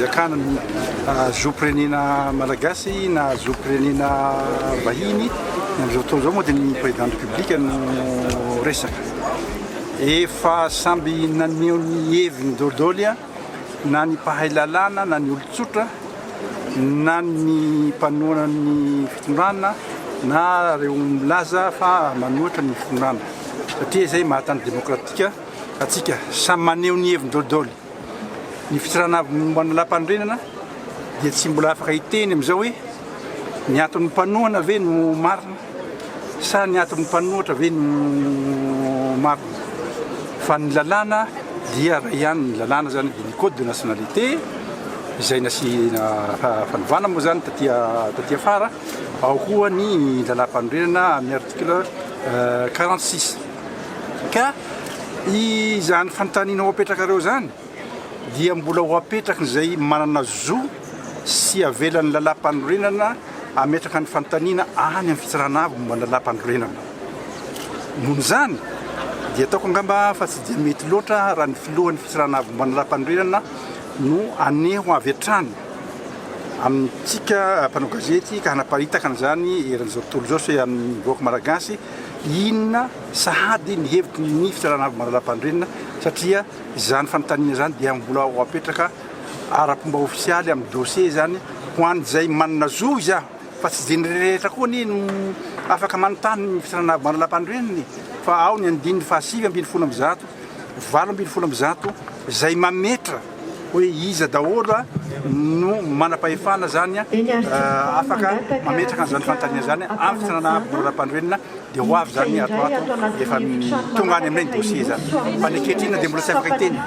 fizakana ny zoom-pirenena malagasy na zoom-pirenena vahiny amin'izao fotoana izao moa dia ny président de république no resaka. Efa samby naneho ny heviny daholo na ny mpahay lalàna na ny olon-tsotra na ny mpanohana ny fitondrana na reo milaza fa manohitra ny fitondrana satria izay mahatany demokratika atsika samy maneho ny heviny daholo. Ny fitsarana mombana lam-panorenana dia tsy mbola afaka hiteny amin'izao hoe ny aton'ny mpanohana ve no marina sa ny aton'ny mpanohatra ve no marina fa ny lalàna dia ray ihany ny lalàna zany dia ny code de nationalité izay nasiana fanovana moa zany taty afara ao koa ny lalam-panorenana amin'ny article 46 ka izany fanontaniana ho apetrakareo zany dia mbola ho apetraka izay manana zo sy avelan'ny lalam-panorenana ametraka ny fanontaniana any amin'ny fitsarana avy momba ny lalam-panorenana. Noho izany dia ataoko angamba fa tsy dia mety loatra raha ny filohan'ny fitsarana avy momba ny lalam-panorenana no aneho avy hatrany amintsika mpanao gazety ka hanaparitaka an'izany eran'izao tontolo izao sy amin'ny vahoaka malagasy inona sahady ny hevitry ny fitsarana avy momba ny lalam-panorenana satria izany fanontaniana zany dia mbola ho apetraka ara-pomba ofisialy amin'ny dossier zany ho an'izay manana zo izy fa tsy dia ny rehetra koa ny afaka manontany ny fitsarana avy momba ny lalam-panorenana fa ao ny 5/7 6/7 izay mametra hoe iza daholo no manam-pahefana zany afaka mametraka an'izany fanontaniana zany amin'ny fitsarana avy momba ny lalam-panorenana dia ho avy zany ato efa tonga any amin'ilay dossier zany fa ny ankehitriny dia mbola tsy afaka hiteny.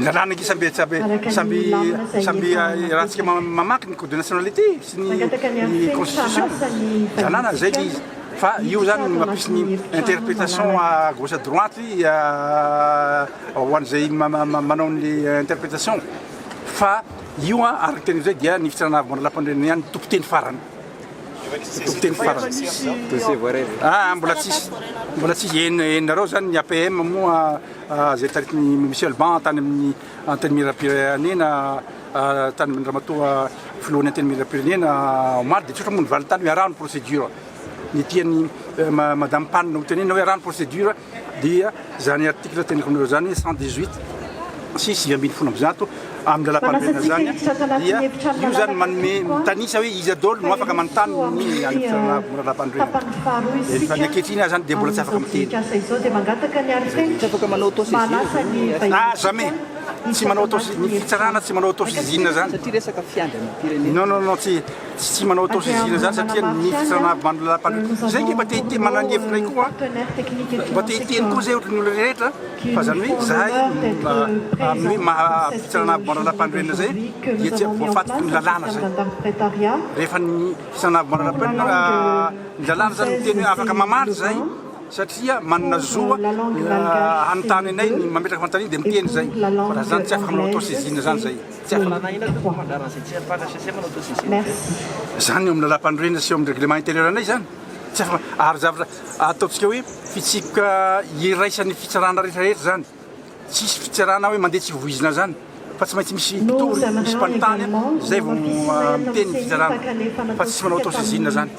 Lalàna ky samby rahantsika mamaky ny code de nationalité sy ny constitution lalàna zay le izy fa io zany mampisy ny interprétation à gauche à droite ho an'izay manao ny interprétation fa io araka teny zay dia ny fitsarana avy momba ny lalam-panorenana ihany tompo-teny farany. Mbola tsisy enareo zany ny APM moa zay taritiny Michel Ban tany amin'ny anteny miram-pirenena tany amin'ny ramatoa filohan'ny anteny miram-pirenena omaly dia tsotra moa ny valitany hoe arahany procédure ny tiany madame Panina ho tenena hoe arahany procédure dia zany article teniko aminareo zany 118 sy 6/7 amin'ny lalam-panorenana zany dia io zany manome tanisa hoe izy daholo no afaka manontany ny fitsarana avy momba ny lalam-panorenana. Fa ny ankehitriny zany dia mbola tsy afaka miteny. Jamais tsy manao ny fitsarana tsy manao autosaisine zany. Non tsy manao autosaisine zany satria ny fitsarana avy momba ny lalam-panorenana zay nge te manana hevitra koa mba te hiteny koa zay ohatry ny olona rehetra fa zany hoe zahay amin'ny fitsarana avy momba ny lalam-panorenana zay dia tsy voafatiky ny lalàna zay rehefa ny fitsarana avy momba ny lalam-panorenana ny lalàna zany miteny hoe afaka mamaly zay satria manana zoa anontany anay ny mametraka fanontaniana dia miteny zay fa raha zany tsy afaka manao autosaisine zany zay tsy afaka zany eo amin'ny lalam-panorenana sy eo amin'ny règlement intérieur anay zany tsy afaka ary zavatra ataontsika hoe fitsipika iraisan'ny fitsarana rehetrarehetra zany tsisy fitsarana hoe mandeha tsy voizina zany fa tsy maintsy misy mpitory misy mpanotany zay vao miteny ny fitsarana fa tsy manao autosaisine zany.